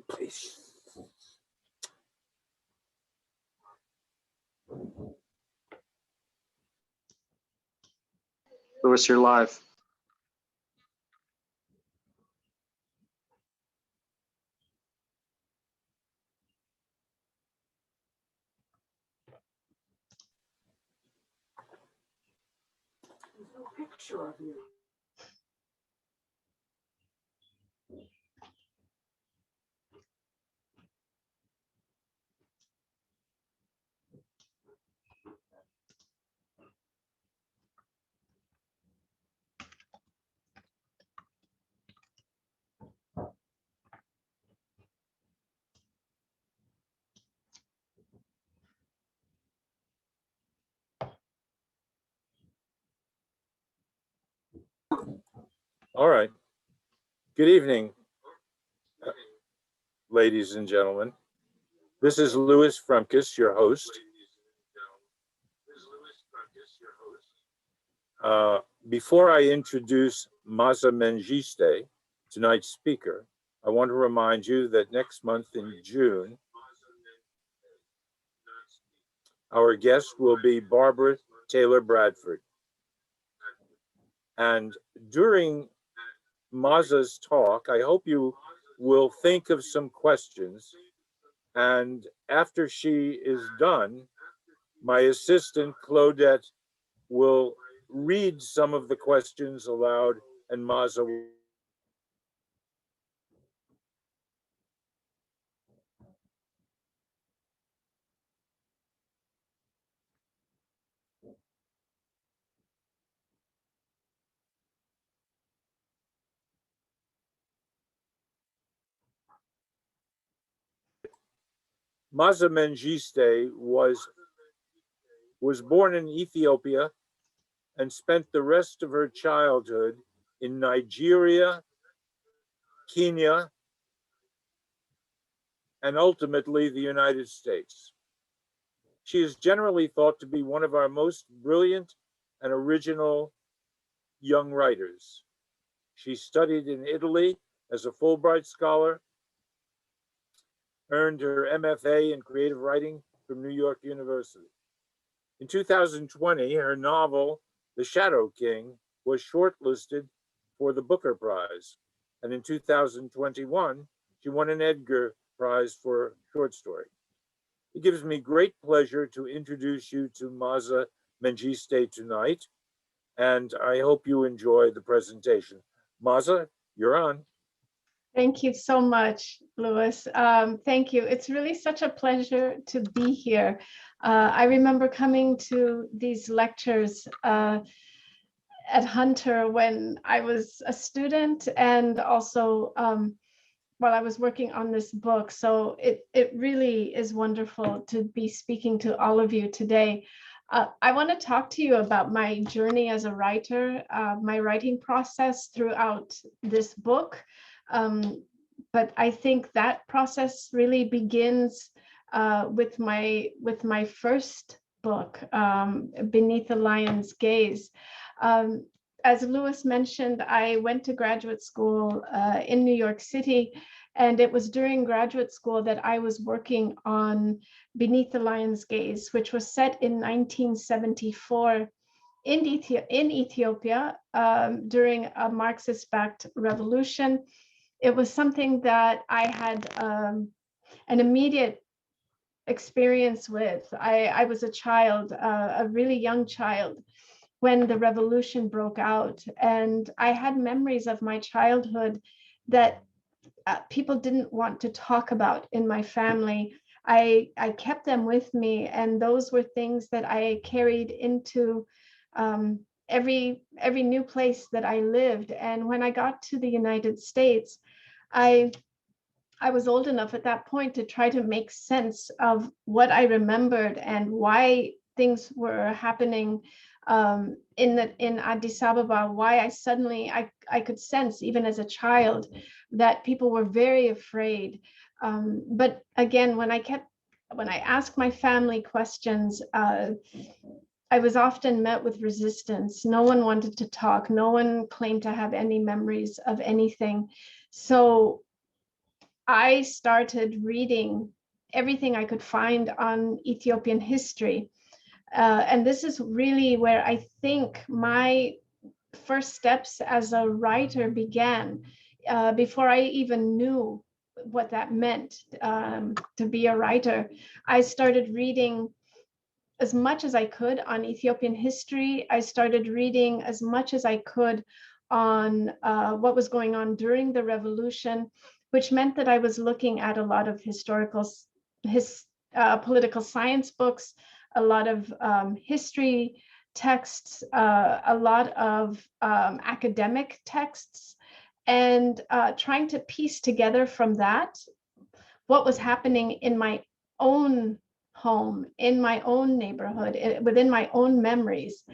Please. Louis, you're live. There's no picture of you. All right. Good evening, ladies and gentlemen. This is Louis Frumkes, your host. Before I introduce Maaza Mengiste, tonight's speaker, I want to remind you that next month in June, our guest will be Barbara Taylor Bradford. And during Maaza's talk, I hope you will think of some questions. And after she is done, my assistant, Claudette, will read some of the questions aloud, and Maaza will. Maaza Mengiste was born in Ethiopia and spent the rest of her childhood in Nigeria, Kenya, and ultimately the United States. She is generally thought to be one of our most brilliant and original young writers. She studied in Italy as a Fulbright scholar, earned her MFA in creative writing from New York University. In 2020, her novel, The Shadow King, was shortlisted for the Booker Prize. And in 2021, she won an Edgar Prize for short story. It gives me great pleasure to introduce you to Maaza Mengiste tonight, and I hope you enjoy the presentation. Maaza, you're on. Thank you so much, Louis. Thank you. It's really such a pleasure to be here. I remember coming to these lectures at Hunter when I was a student, and also while I was working on this book. So it really is wonderful to be speaking to all of you today. I want to talk to you about my journey as a writer, my writing process throughout this book. But I think that process really begins with my first book, Beneath the Lion's Gaze. As Louis mentioned, I went to graduate school in New York City, and it was during graduate school that I was working on Beneath the Lion's Gaze, which was set in 1974 in Ethiopia during a Marxist-backed revolution. It was something that I had an immediate experience with. I was a child, a really young child, when the revolution broke out. And I had memories of my childhood that people didn't want to talk about in my family. I kept them with me, and those were things that I carried into every new place that I lived. And when I got to the United States, I was old enough at that point to try to make sense of what I remembered and why things were happening in Addis Ababa, why I could sense, even as a child, that people were very afraid. But again, when I asked my family questions, I was often met with resistance. No one wanted to talk. No one claimed to have any memories of anything. So I started reading everything I could find on Ethiopian history. And this is really where I think my first steps as a writer began, before I even knew what that meant, to be a writer. I started reading as much as I could on Ethiopian history. I started reading as much as I could on what was going on during the revolution, which meant that I was looking at a lot of political science books, a lot of history texts, a lot of academic texts, and trying to piece together from that what was happening in my own home, in my own neighborhood, within my own memories.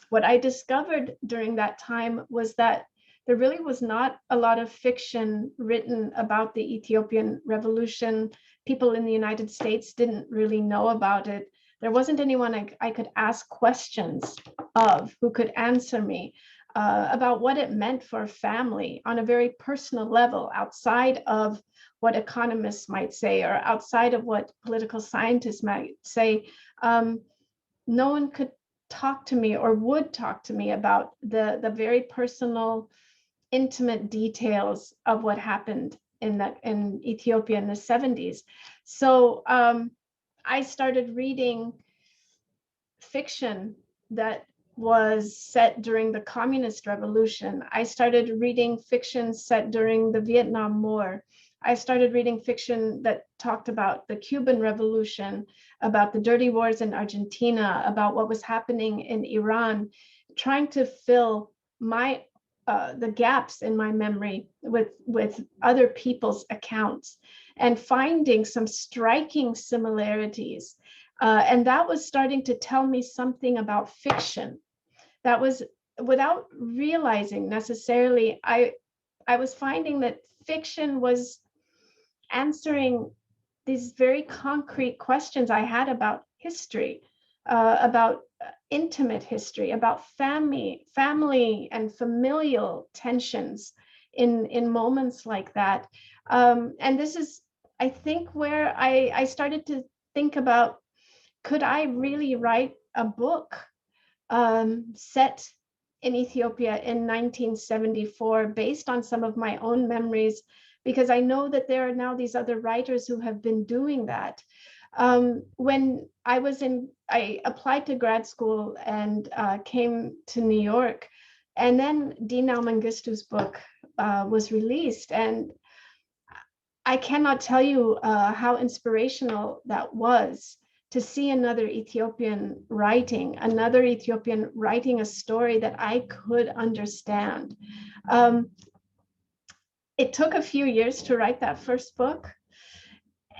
What I discovered during that time was that there really was not a lot of fiction written about the Ethiopian Revolution. People in the United States didn't really know about it. There wasn't anyone I could ask questions of who could answer me about what it meant for a family on a very personal level, outside of what economists might say or outside of what political scientists might say. No one could talk to me or would talk to me about the very personal, intimate details of what happened in Ethiopia in the 70s. So I started reading fiction that was set during the Communist Revolution. I started reading fiction set during the Vietnam War. I started reading fiction that talked about the Cuban Revolution, about the dirty wars in Argentina, about what was happening in Iran, trying to fill the gaps in my memory with other people's accounts, and finding some striking similarities. And that was starting to tell me something about fiction. That was, without realizing necessarily, I was finding that fiction was answering these very concrete questions I had about history, about intimate history, about family and familial tensions in moments like that. And this is, I think, where I started to think about, could I really write a book set in Ethiopia in 1974 based on some of my own memories, because I know that there are now these other writers who have been doing that. When I applied to grad school and came to New York, and then Maaza Mengiste's book was released, and I cannot tell you how inspirational that was to see another Ethiopian writing a story that I could understand. It took a few years to write that first book.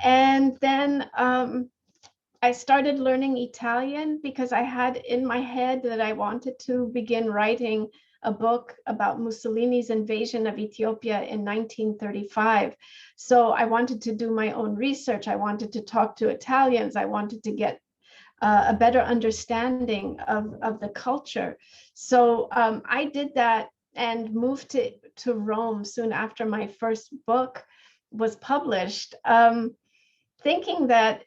And then I started learning Italian because I had in my head that I wanted to begin writing a book about Mussolini's invasion of Ethiopia in 1935. So I wanted to do my own research. I wanted to talk to Italians. I wanted to get a better understanding of the culture. So I did that and moved to Rome soon after my first book was published, thinking that,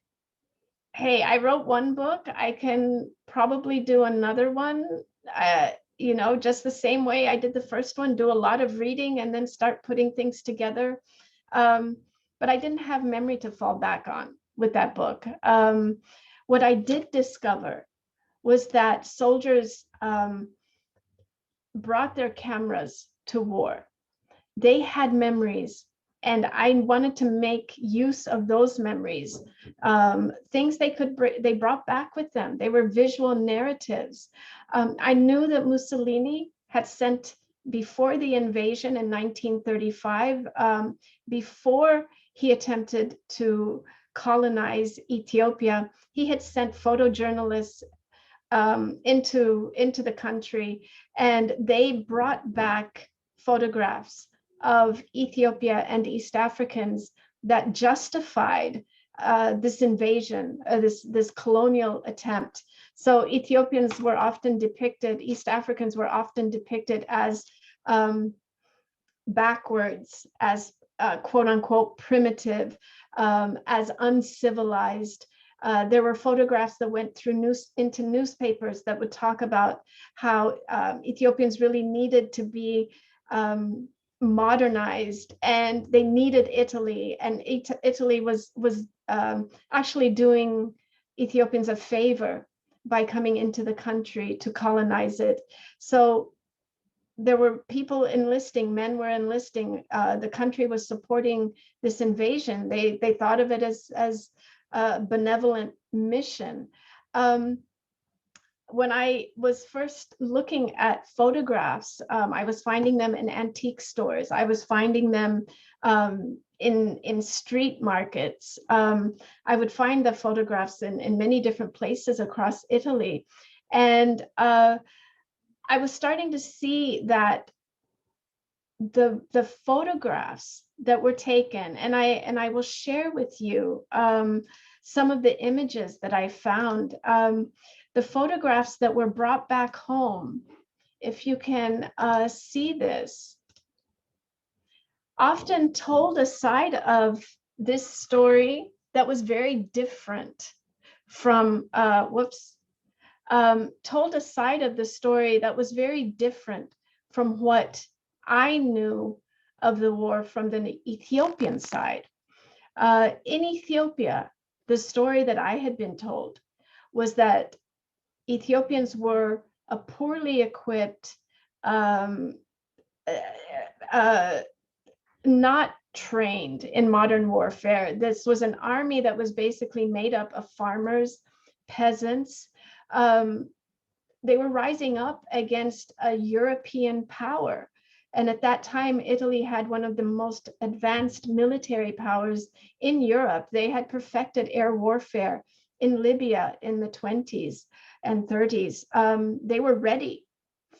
hey, I wrote one book, I can probably do another one, just the same way I did the first one, do a lot of reading and then start putting things together. But I didn't have memory to fall back on with that book. What I did discover was that soldiers brought their cameras to war. They had memories, and I wanted to make use of those memories. Things they brought back with them. They were visual narratives. I knew that Mussolini had sent, before the invasion in 1935, before he attempted to colonize Ethiopia, he had sent photojournalists into the country, and they brought back photographs of Ethiopia and East Africans that justified this invasion, this colonial attempt. So Ethiopians were often depicted, East Africans were often depicted as backwards, as quote unquote primitive, as uncivilized. There were photographs that went through into newspapers that would talk about how Ethiopians really needed to be modernized, and they needed Italy, and Italy was actually doing Ethiopians a favor by coming into the country to colonize it. So there were people enlisting, men were enlisting, the country was supporting this invasion. They thought of it as a benevolent mission. When I was first looking at photographs, I was finding them in antique stores. I was finding them in street markets. I would find the photographs in many different places across Italy. And I was starting to see that the photographs that were taken, and I will share with you some of the images that I found. The photographs that were brought back home, if you can see this, often told a side of this story that was very different from, told a side of the story that was very different from what I knew of the war from the Ethiopian side. In Ethiopia, the story that I had been told was that Ethiopians were a poorly equipped, not trained in modern warfare. This was an army that was basically made up of farmers, peasants. They were rising up against a European power. And at that time, Italy had one of the most advanced military powers in Europe. They had perfected air warfare in Libya in the 20s and 30s. They were ready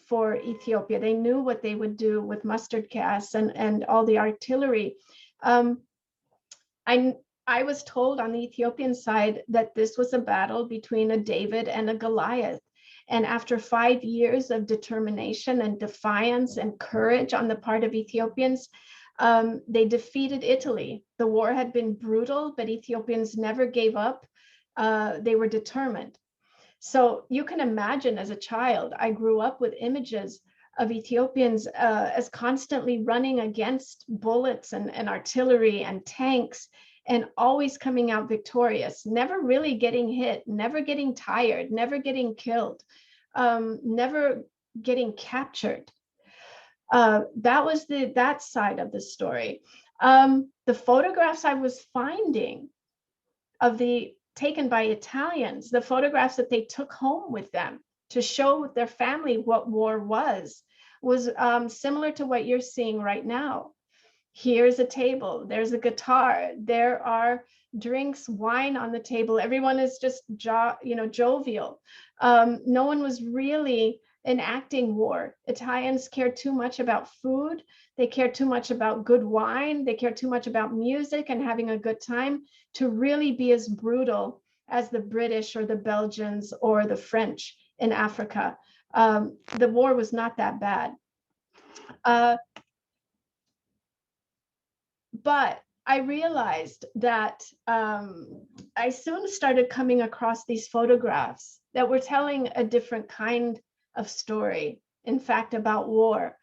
for Ethiopia. They knew what they would do with mustard gas and all the artillery. I was told on the Ethiopian side that this was a battle between a David and a Goliath. And after 5 years of determination and defiance and courage on the part of Ethiopians, they defeated Italy. The war had been brutal, but Ethiopians never gave up. They were determined. So you can imagine, as a child, I grew up with images of Ethiopians as constantly running against bullets and artillery and tanks, and always coming out victorious, never really getting hit, never getting tired, never getting killed, never getting captured. That was that side of the story. The photographs I was finding of taken by Italians, the photographs that they took home with them to show their family what war was similar to what you're seeing right now. Here's a table, there's a guitar, there are drinks, wine on the table. Everyone is just jovial. No one was really enacting war. Italians cared too much about food. They cared too much about good wine. They cared too much about music and having a good time to really be as brutal as the British or the Belgians or the French in Africa. The war was not that bad. But I realized that I soon started coming across these photographs that were telling a different kind of story, in fact, about war.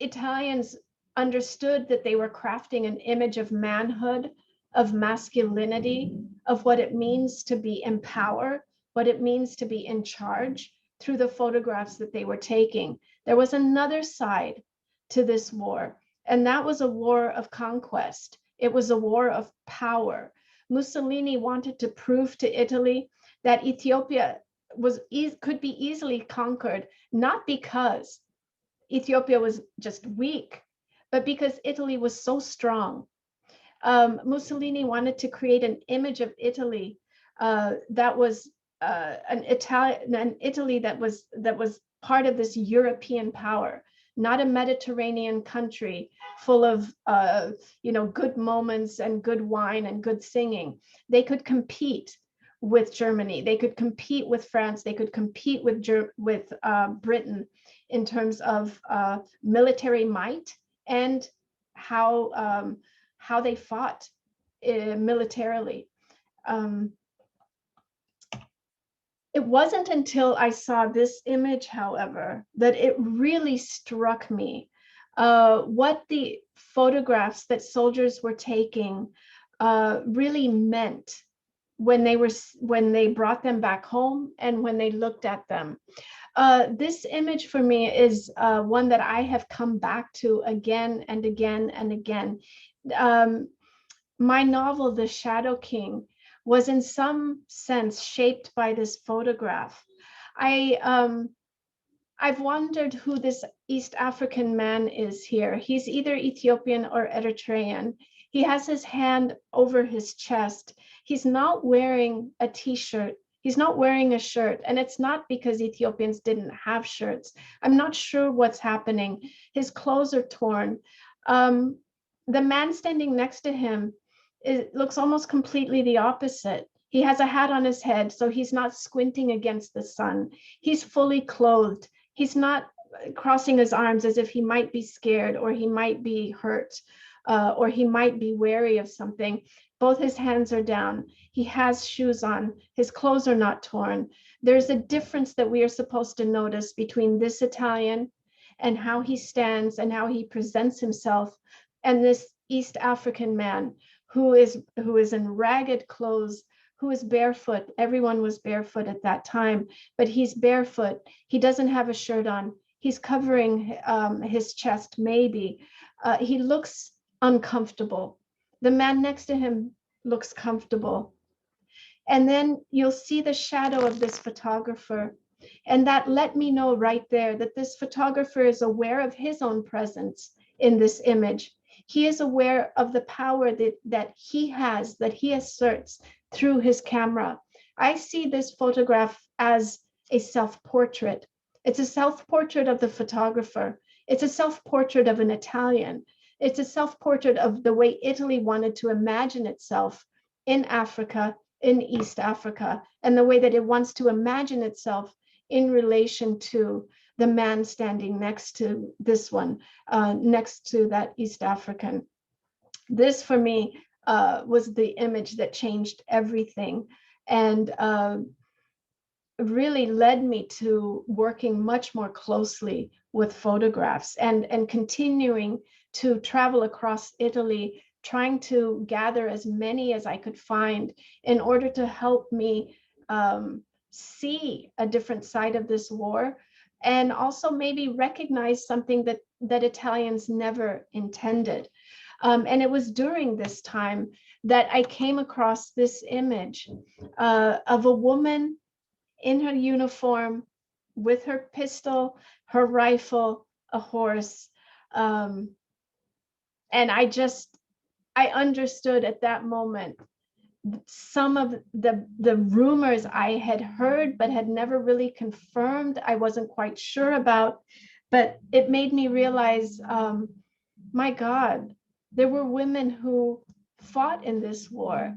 Italians understood that they were crafting an image of manhood, of masculinity, of what it means to be in power, what it means to be in charge through the photographs that they were taking. There was another side to this war, and that was a war of conquest. It was a war of power. Mussolini wanted to prove to Italy that Ethiopia could be easily conquered, not because Ethiopia was just weak, but because Italy was so strong. Mussolini wanted to create an image of Italy that was an Italy that was part of this European power, not a Mediterranean country full of good moments and good wine and good singing. They could compete with Germany. They could compete with France. They could compete with Britain in terms of military might and how they fought militarily. It wasn't until I saw this image, however, that it really struck me what the photographs that soldiers were taking really meant when they brought them back home and when they looked at them. This image for me is one that I have come back to again and again and again. My novel, The Shadow King, was in some sense shaped by this photograph. I've wondered who this East African man is here. He's either Ethiopian or Eritrean. He has his hand over his chest. He's not wearing a t-shirt. He's not wearing a shirt. And it's not because Ethiopians didn't have shirts. I'm not sure what's happening. His clothes are torn. The man standing next to him, it looks almost completely the opposite. He has a hat on his head, so he's not squinting against the sun. He's fully clothed. He's not crossing his arms as if he might be scared or he might be hurt or he might be wary of something. Both his hands are down. He has shoes on. His clothes are not torn. There's a difference that we are supposed to notice between this Italian and how he stands and how he presents himself, and this East African man who is in ragged clothes, who is barefoot. Everyone was barefoot at that time, but he's barefoot. He doesn't have a shirt on. He's covering his chest, maybe. He looks uncomfortable. The man next to him looks comfortable. And then you'll see the shadow of this photographer. And that let me know right there that this photographer is aware of his own presence in this image. He is aware of the power that he has, that he asserts through his camera. I see this photograph as a self-portrait. It's a self-portrait of the photographer. It's a self-portrait of an Italian. It's a self-portrait of the way Italy wanted to imagine itself in Africa, in East Africa, and the way that it wants to imagine itself in relation to the man standing next to this one, next to that East African. This, for me, was the image that changed everything and really led me to working much more closely with photographs and continuing to travel across Italy, trying to gather as many as I could find in order to help me see a different side of this war, and also maybe recognize something that Italians never intended. And it was during this time that I came across this image of a woman in her uniform with her pistol, her rifle, a horse. And I understood at that moment some of the rumors I had heard but had never really confirmed. I wasn't quite sure about, but it made me realize, my God, there were women who fought in this war.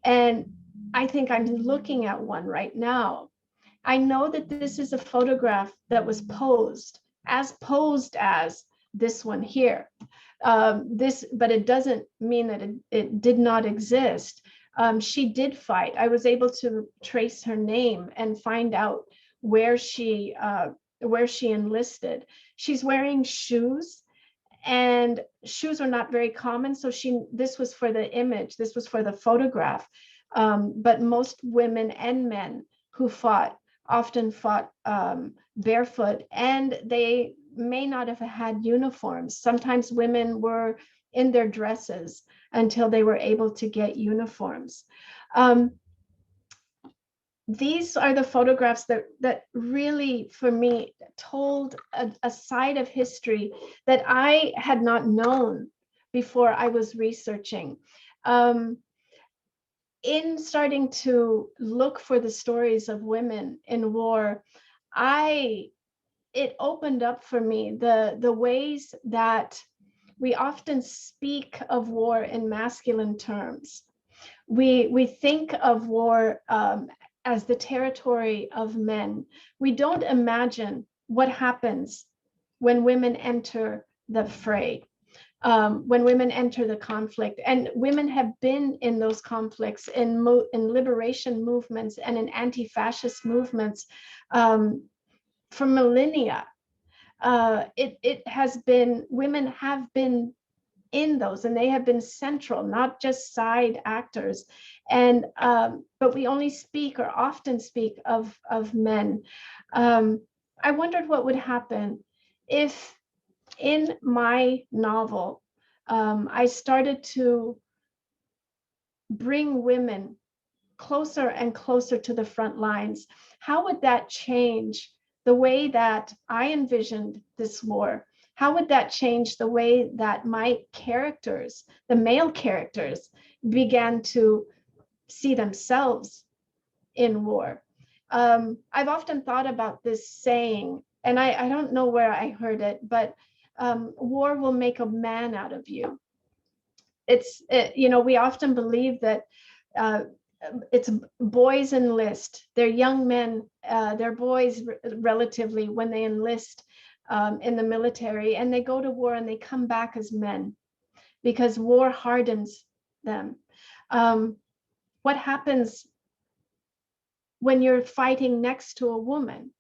And I think I'm looking at one right now. I know that this is a photograph that was posed as this one here. But it doesn't mean that it did not exist. She did fight. I was able to trace her name and find out where she enlisted. She's wearing shoes, and shoes are not very common. So this was for the image. This was for the photograph. But most women and men who fought often fought barefoot, and they may not have had uniforms. Sometimes women were in their dresses until they were able to get uniforms. These are the photographs that really, for me, told a side of history that I had not known before I was researching. In starting to look for the stories of women in war, it opened up for me the ways that we often speak of war in masculine terms. We think of war as the territory of men. We don't imagine what happens when women enter the fray. when women enter the conflict. And women have been in those conflicts in liberation movements and in anti-fascist movements for millennia. It has been, women have been in those, and they have been central, not just side actors. And but we only speak, or often speak, of men. I wondered what would happen if in my novel I started to bring women closer and closer to the front lines. How would that change the way that I envisioned this war? How would that change the way that my characters, the male characters, began to see themselves in war? I've often thought about this saying, and I don't know where I heard it, but war will make a man out of you. We often believe that it's boys enlist. They're young men, they're boys relatively when they enlist in the military, and they go to war and they come back as men because war hardens them. What happens when you're fighting next to a woman?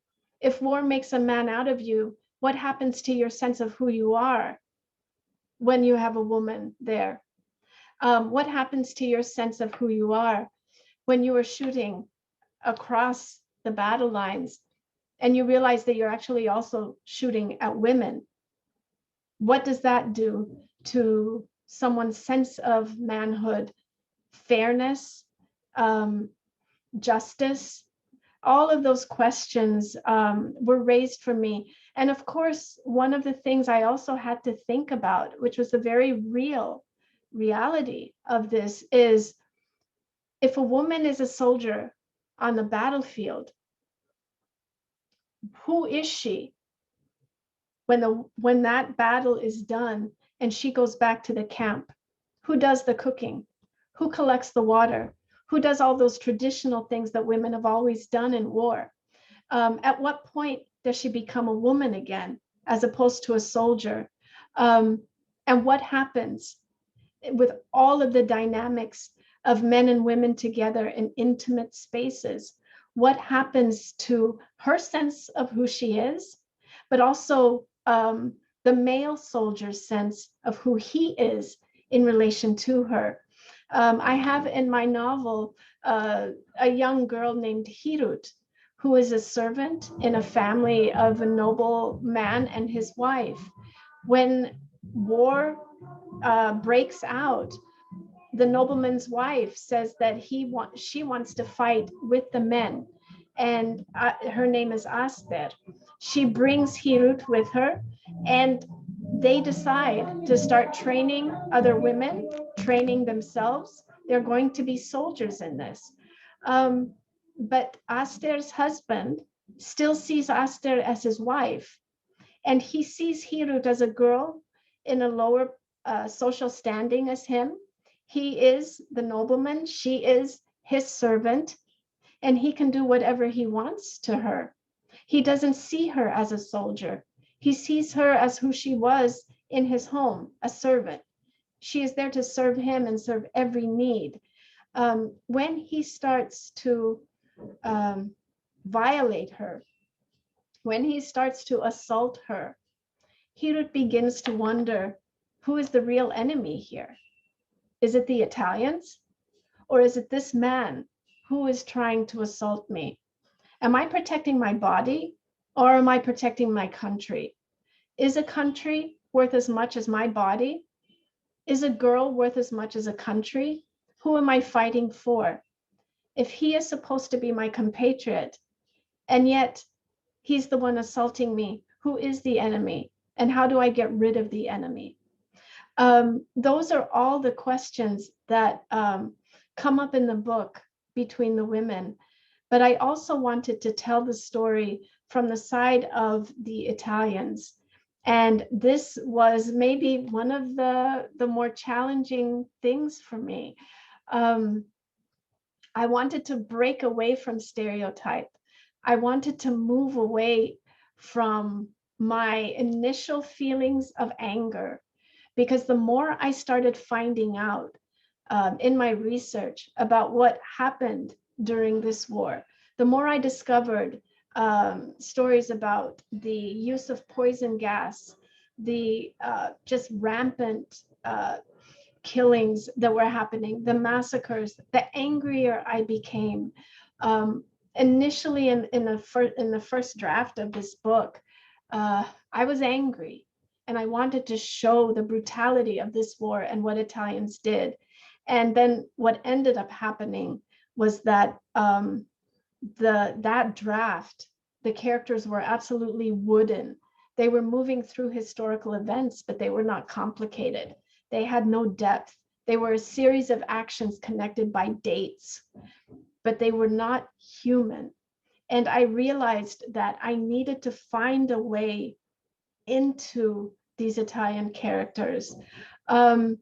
If war makes a man out of you, what happens to your sense of who you are when you have a woman there? What happens to your sense of who you are when you are shooting across the battle lines and you realize that you're actually also shooting at women? What does that do to someone's sense of manhood, fairness, justice? All of those questions were raised for me. And of course, one of the things I also had to think about, which was the very real reality of this, is if a woman is a soldier on the battlefield, who is she when that battle is done and she goes back to the camp? Who does the cooking? Who collects the water? Who does all those traditional things that women have always done in war? At what point does she become a woman again, as opposed to a soldier? And what happens with all of the dynamics of men and women together in intimate spaces? What happens to her sense of who she is, but also the male soldier's sense of who he is in relation to her? I have in my novel a young girl named Hirut, who is a servant in a family of a noble man and his wife. When war breaks out, the nobleman's wife says that she wants to fight with the men, and her name is Aster. She brings Hirut with her, and they decide to start training other women, training themselves. They're going to be soldiers in this. But Aster's husband still sees Aster as his wife, and he sees Hirut as a girl in a lower social standing as him. He is the nobleman, she is his servant, and he can do whatever he wants to her. He doesn't see her as a soldier. He sees her as who she was in his home, a servant. She is there to serve him and serve every need. When he starts to violate her, when he starts to assault her, Hirut begins to wonder, who is the real enemy here? Is it the Italians? Or is it this man who is trying to assault me? Am I protecting my body, or am I protecting my country? Is a country worth as much as my body? Is a girl worth as much as a country? Who am I fighting for? If he is supposed to be my compatriot, and yet he's the one assaulting me, who is the enemy? And how do I get rid of the enemy? Those are all the questions that come up in the book between the women. But I also wanted to tell the story from the side of the Italians. And this was maybe one of the more challenging things for me. I wanted to break away from stereotype. I wanted to move away from my initial feelings of anger because the more I started finding out in my research about what happened during this war, the more I discovered stories about the use of poison gas, the just rampant killings that were happening, the massacres, the angrier I became. Initially in the first draft of this book, I was angry and I wanted to show the brutality of this war and what Italians did. And then what ended up happening was that that draft, the characters were absolutely wooden. They were moving through historical events, but they were not complicated. They had no depth. They were a series of actions connected by dates, but they were not human. And I realized that I needed to find a way into these Italian characters. And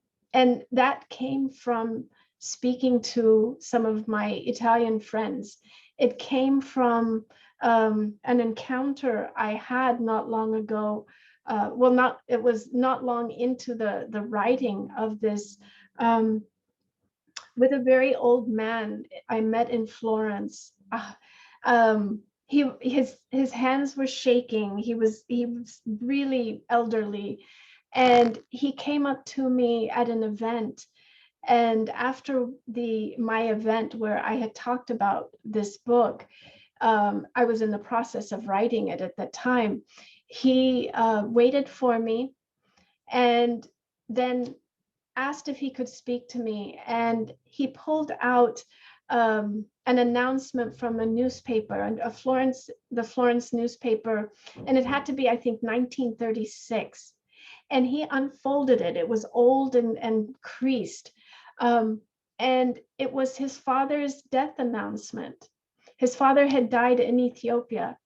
that came from speaking to some of my Italian friends. It came from an encounter I had not long ago. It was not long into the writing of this, with a very old man I met in Florence. His hands were shaking. He was really elderly, and he came up to me at an event. And after my event where I had talked about this book, I was in the process of writing it at that time. He waited for me and then asked if he could speak to me. And he pulled out an announcement from a newspaper, the Florence newspaper, and it had to be, I think, 1936. And he unfolded it. It was old and creased. And it was his father's death announcement. His father had died in Ethiopia.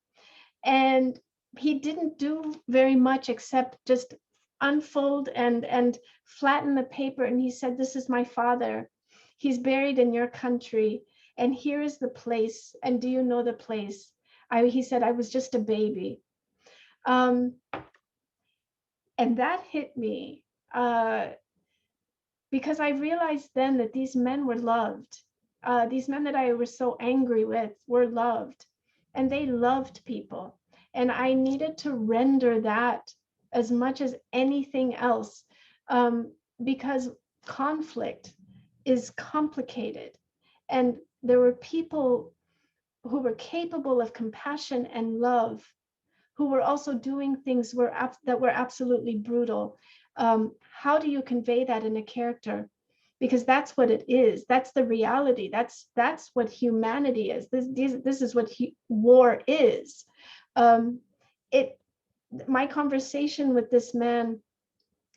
And he didn't do very much except just unfold and flatten the paper. And he said, "This is my father. He's buried in your country. And here is the place. And do you know the place?" He said, "I was just a baby." And that hit me because I realized then that these men were loved. These men that I was so angry with were loved, and they loved people. And I needed to render that as much as anything else, because conflict is complicated. And there were people who were capable of compassion and love, who were also doing things that were absolutely brutal. How do you convey that in a character? Because that's what it is. That's the reality. That's what humanity is. This is what war is. My conversation with this man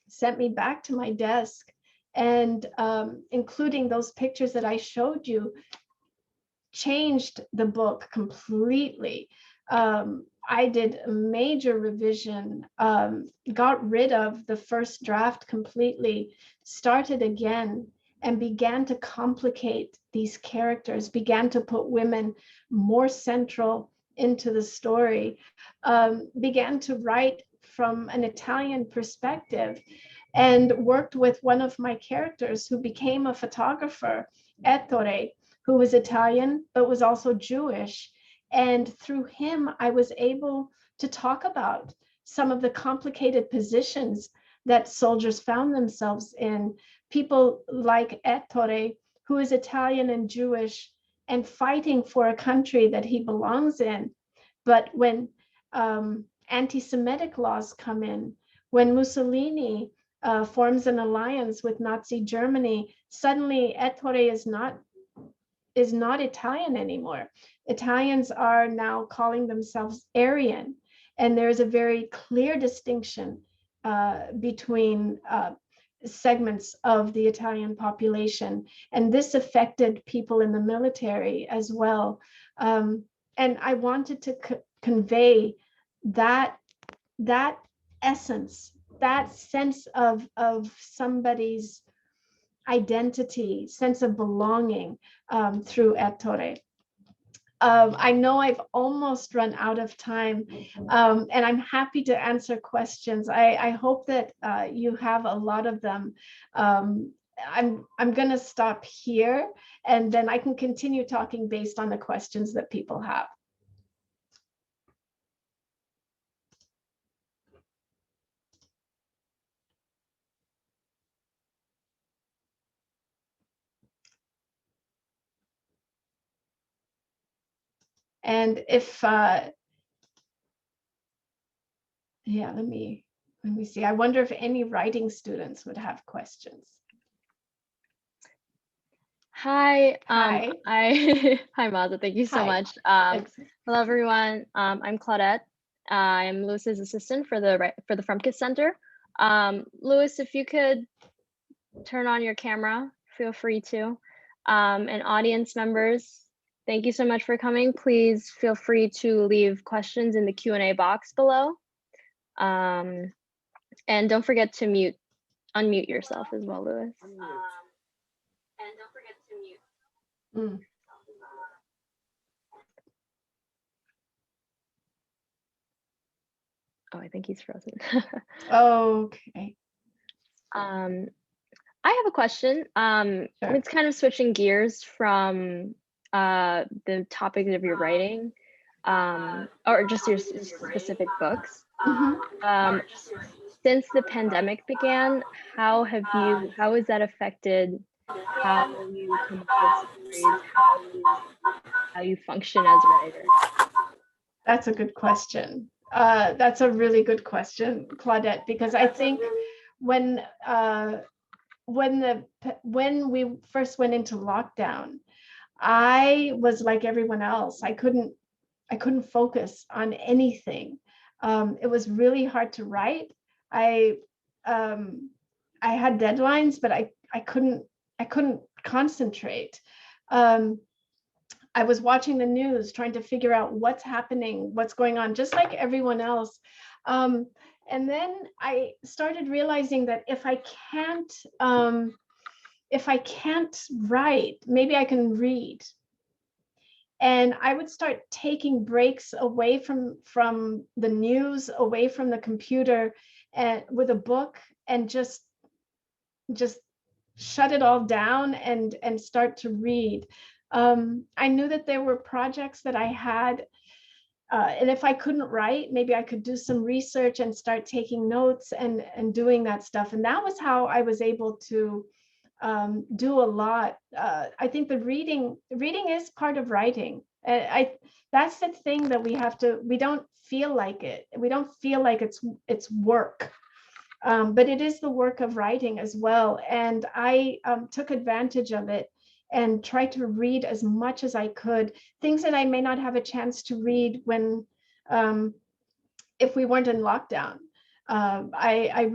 sent me back to my desk, and including those pictures that I showed you, changed the book completely. I did a major revision, got rid of the first draft completely, started again, and began to complicate these characters, began to put women more central into the story, began to write from an Italian perspective, and worked with one of my characters who became a photographer, Ettore, who was Italian, but was also Jewish. And through him, I was able to talk about some of the complicated positions that soldiers found themselves in. People like Ettore, who is Italian and Jewish and fighting for a country that he belongs in. But when anti-Semitic laws come in, when Mussolini forms an alliance with Nazi Germany, suddenly Ettore is not Italian anymore. Italians are now calling themselves Aryan, and there's a very clear distinction between segments of the Italian population, and this affected people in the military as well. And I wanted to convey that essence, that sense of somebody's identity, sense of belonging through Ettore. I know I've almost run out of time, and I'm happy to answer questions. I hope that you have a lot of them. I'm going to stop here, and then I can continue talking based on the questions that people have. And if, yeah, let me see. I wonder if any writing students would have questions. Hi. Hi. Hi, Maaza. Thank you so Hi. much. Thanks. Hello, everyone. I'm Claudette. I'm Lewis's assistant for the Frumkes Center. Lewis, if you could turn on your camera, feel free to. And audience members, thank you so much for coming. Please feel free to leave questions in the Q&A box below. And don't forget to unmute yourself as well, Lewis. And don't forget to mute. Oh, I think he's frozen. Okay. I have a question. Sure. It's kind of switching gears from the topics of your writing, or just your specific books. Mm-hmm. Since the pandemic began, how has that affected how you come up with stories, how you function as a writer? That's a good question. That's a really good question, Claudette, because I think when we first went into lockdown, I was like everyone else. I couldn't focus on anything. It was really hard to write. I had deadlines, but I couldn't concentrate. I was watching the news, trying to figure out what's happening, what's going on, just like everyone else. And then I started realizing that if I can't write, maybe I can read. And I would start taking breaks away from the news, away from the computer, and with a book, and just shut it all down and start to read. I knew that there were projects that I had, and if I couldn't write, maybe I could do some research and start taking notes and doing that stuff. And that was how I was able to do a lot. I think the reading is part of writing. That's the thing that we don't feel like it. We don't feel like it's work. But it is the work of writing as well. And I took advantage of it and tried to read as much as I could, things that I may not have a chance to read when, if we weren't in lockdown. I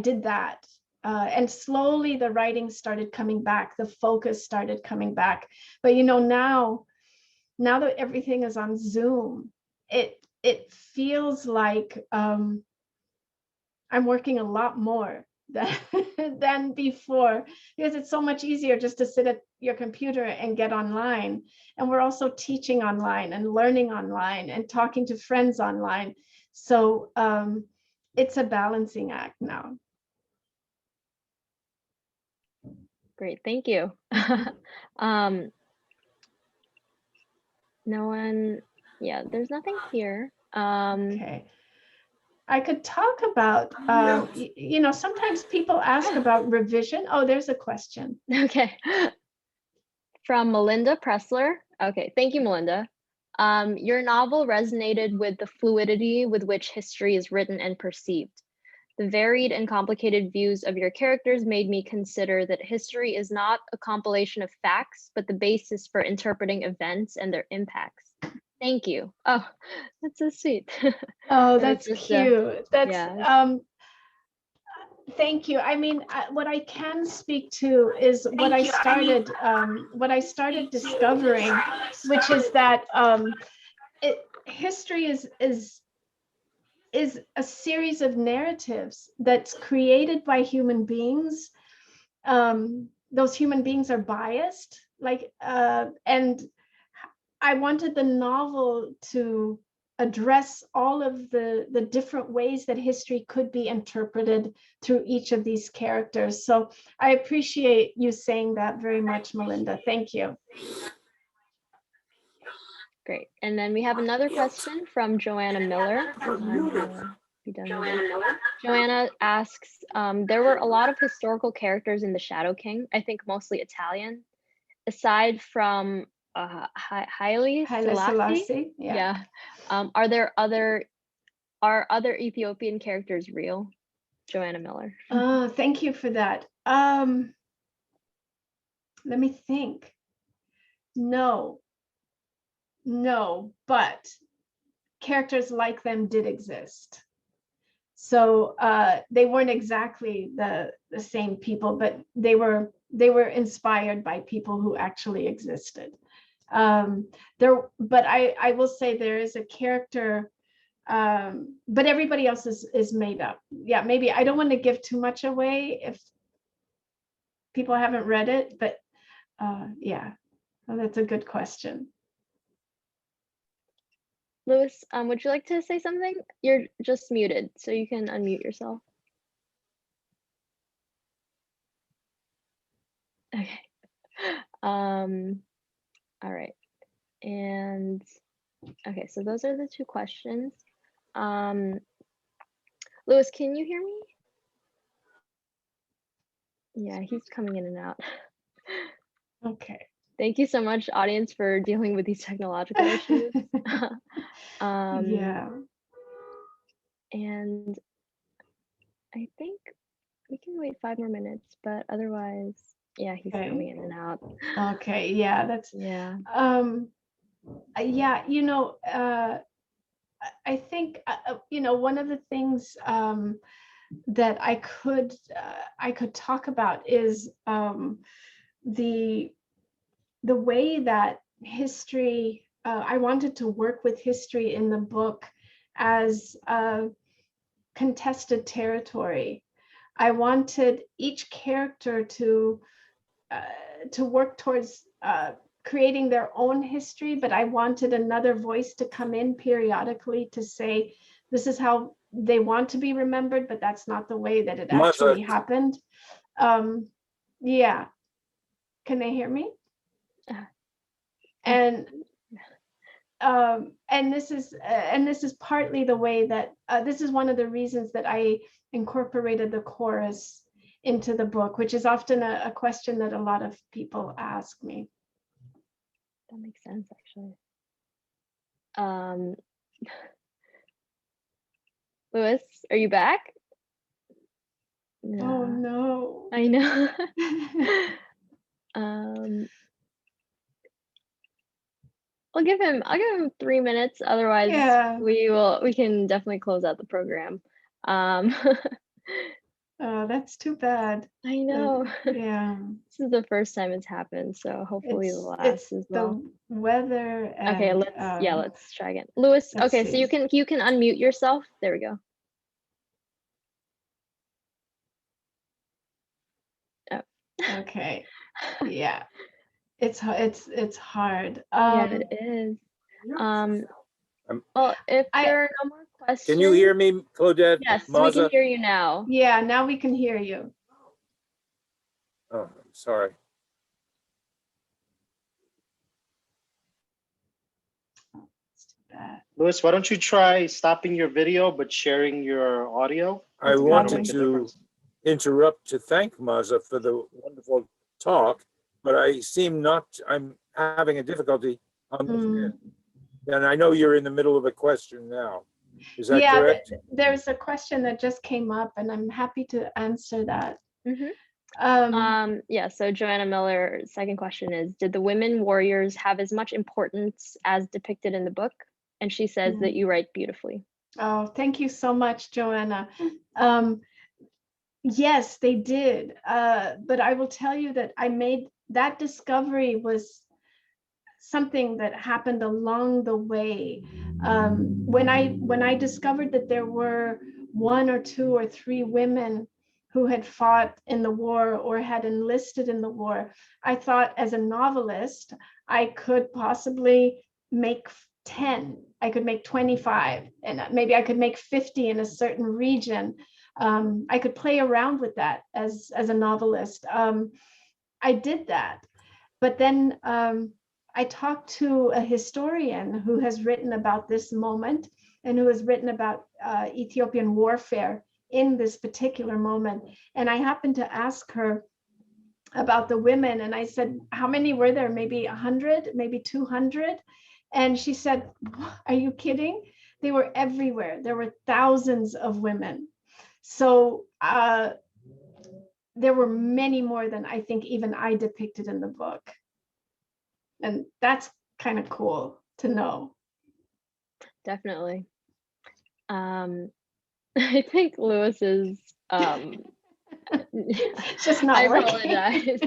did that. And slowly the writing started coming back, the focus started coming back. But now that everything is on Zoom, it feels like I'm working a lot more than before, because it's so much easier just to sit at your computer and get online. And we're also teaching online and learning online and talking to friends online. So it's a balancing act now. Great, thank you. No one, yeah, there's nothing here. Okay. I could talk about, sometimes people ask about revision. Oh, there's a question. Okay. From Melinda Pressler. Okay, thank you, Melinda. Your novel resonated with the fluidity with which history is written and perceived. The varied and complicated views of your characters made me consider that history is not a compilation of facts, but the basis for interpreting events and their impacts. Thank you. Oh, that's so sweet. Oh, that's cute. That's yeah. Thank you. I mean, what I can speak to is what I started discovering, which is that history is a series of narratives that's created by human beings. Those human beings are biased, and I wanted the novel to address all of the different ways that history could be interpreted through each of these characters. So I appreciate you saying that very much, Melinda. Thank you. Great. And then we have another question from Joanna Miller. Be done with it. Joanna asks, there were a lot of historical characters in the Shadow King, I think mostly Italian, aside from Haile Selassie. Yeah. Are other Ethiopian characters real? Joanna Miller. Thank you for that. Let me think. No, but characters like them did exist. So they weren't exactly the same people, but they were inspired by people who actually existed. But I will say there is a character, but everybody else is made up. Yeah, maybe I don't want to give too much away if people haven't read it, but yeah, well, that's a good question. Louis, would you like to say something? You're just muted, so you can unmute yourself. Okay. All right. And okay, so those are the two questions. Louis, can you hear me? Yeah, he's coming in and out. Okay. Thank you so much, audience, for dealing with these technological issues. Yeah. And I think we can wait 5 more minutes, but otherwise, yeah, he's Okay. coming in and out. Okay. Yeah, that's Yeah. yeah, you know, I think you know, one of the things that I could talk about is the way that history, I wanted to work with history in the book as contested territory. I wanted each character to work towards creating their own history, but I wanted another voice to come in periodically to say, this is how they want to be remembered, but that's not the way that it actually happened. Yeah. Can they hear me? And this is partly the way that this is one of the reasons that I incorporated the chorus into the book, which is often a question that a lot of people ask me. That makes sense, actually. Louis, are you back? Oh no. I know. I'll give him 3 minutes. Otherwise, Yeah. we can definitely close out the program. Oh, that's too bad. I know. Yeah. This is the first time it's happened, so hopefully the last It's as well. the weather. And, okay, let's try again. Louis, okay, so you can unmute yourself. There we go. Oh. Okay. Yeah. It's hard. Yeah, it is. Well, if there are no more questions. Can you hear me, Claudette? Yes, Maaza? we can hear you now. Yeah, now we can hear you. Oh, I'm sorry. It's too bad. Louis, why don't you try stopping your video but sharing your audio? I It's wanted probably- to interrupt to thank Maaza for the wonderful talk, but I'm having a difficulty understanding. And I know you're in the middle of a question now. Is that correct? There's a question that just came up, and I'm happy to answer that. Yeah, so Joanna Miller's second question is, did the women warriors have as much importance as depicted in the book? And she says that you write beautifully. Oh, thank you so much, Joanna. Yes, they did. But I will tell you that I made that discovery was something that happened along the way. When I discovered that there were 1 or 2 or 3 women who had fought in the war or had enlisted in the war, I thought as a novelist, I could possibly make 10, I could make 25, and maybe I could make 50 in a certain region. I could play around with that as a novelist. I did that, but then I talked to a historian who has written about this moment and who has written about Ethiopian warfare in this particular moment. And I happened to ask her about the women, and I said, how many were there? Maybe 100, maybe 200? And she said, are you kidding? They were everywhere. There were thousands of women. So there were many more than I think even I depicted in the book. And that's kind of cool to know. Definitely. I think Lewis's It's just not I working. apologize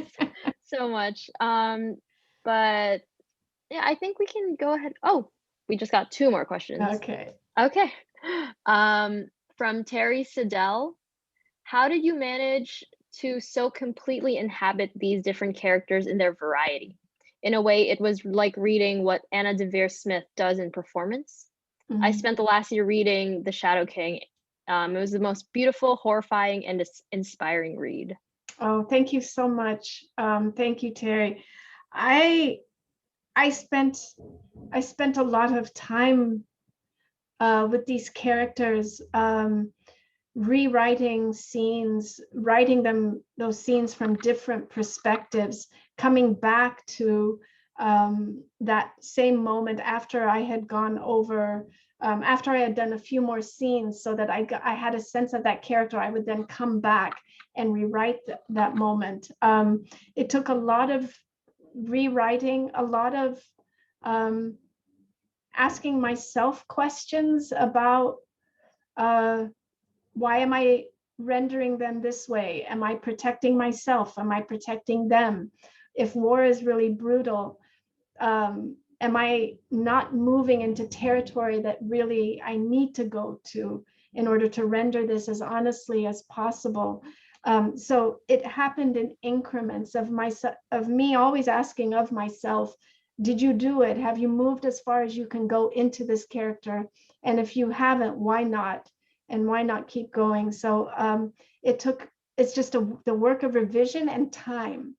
so much. But yeah, I think we can go ahead. Oh, we just got 2 more questions. Okay. Okay. From Terry Siddell, how did you manage to so completely inhabit these different characters in their variety? In a way, it was like reading what Anna Devere Smith does in performance. I spent the last year reading The Shadow King. It was the most beautiful, horrifying, and inspiring read. Oh, thank you so much. Thank you, Terry. I spent a lot of time with these characters, rewriting scenes, writing those scenes from different perspectives, coming back to that same moment after I had gone over, after I had done a few more scenes, so that I had a sense of that character. I would then come back and rewrite that moment. It took a lot of rewriting, a lot of asking myself questions about why am I rendering them this way? Am I protecting myself? Am I protecting them? If war is really brutal, am I not moving into territory that really I need to go to in order to render this as honestly as possible? So it happened in increments of me always asking of myself, did you do it? Have you moved as far as you can go into this character? And if you haven't, why not? And why not keep going? So it's just the work of revision and time.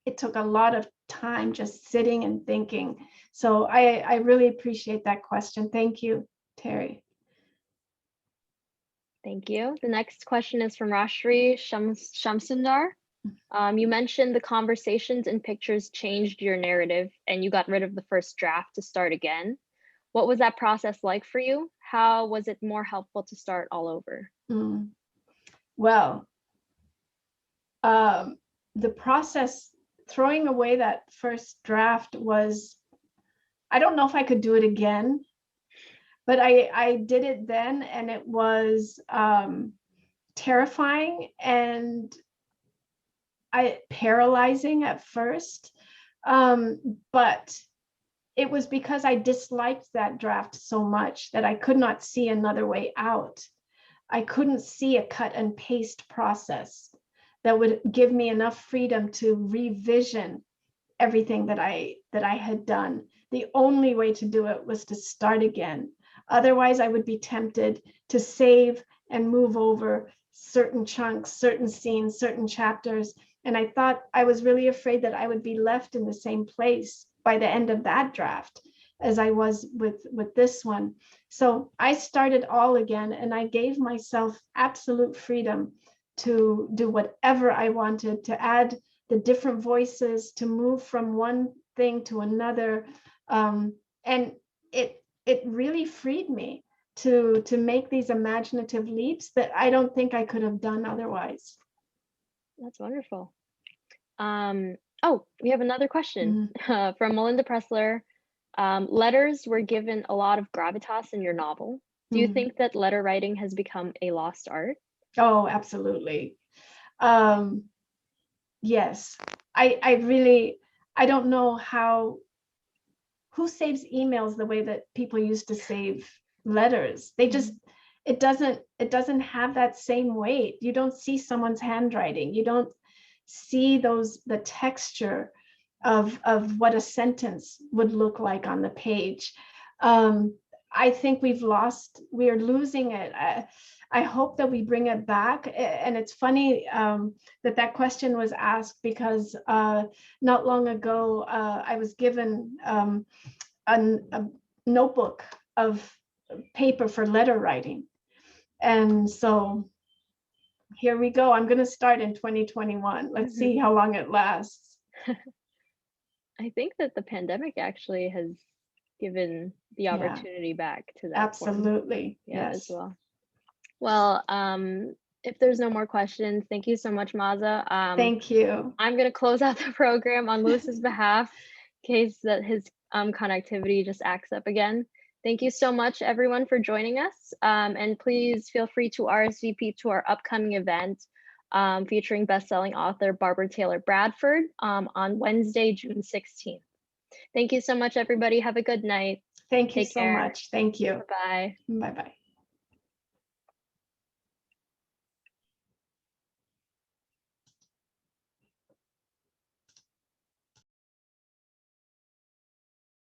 It took a lot of time just sitting and thinking. So I really appreciate that question. Thank you, Terry. Thank you. The next question is from Rashri Shamsundar. You mentioned the conversations and pictures changed your narrative and you got rid of the first draft to start again. What was that process like for you? How was it more helpful to start all over? Well, the process, throwing away that first draft was, I don't know if I could do it again, but I did it then, and it was terrifying and paralyzing at first. But it was because I disliked that draft so much that I could not see another way out. I couldn't see a cut and paste process that would give me enough freedom to revision everything that I had done. The only way to do it was to start again. Otherwise, I would be tempted to save and move over certain chunks, certain scenes, certain chapters. And I thought, I was really afraid that I would be left in the same place by the end of that draft as I was with this one. So I started all again, and I gave myself absolute freedom to do whatever I wanted, to add the different voices, to move from one thing to another. And it really freed me to make these imaginative leaps that I don't think I could have done otherwise. That's wonderful. Oh, we have another question from Melinda Pressler. Letters were given a lot of gravitas in your novel. Do you think that letter writing has become a lost art? Oh, absolutely. Yes, I don't know who saves emails the way that people used to save letters. They just, it doesn't have that same weight. You don't see someone's handwriting. You don't see the texture. of what a sentence would look like on the page. I think we're losing it. I hope that we bring it back. And it's funny that question was asked because not long ago, I was given a notebook of paper for letter writing. And so here we go. I'm going to start in 2021. Let's see how long it lasts. I think that the pandemic actually has given the opportunity back to that form. Absolutely. Yeah, Yes. as well. Well, if there's no more questions, thank you so much, Maaza. Thank you. I'm going to close out the program on Lewis's behalf in case that his connectivity just acts up again. Thank you so much, everyone, for joining us. And please feel free to RSVP to our upcoming event featuring best-selling author Barbara Taylor Bradford on Wednesday, June 16th. Thank you so much, everybody. Have a good night. Thank you Take so care. much. Thank you. Bye. Bye-bye.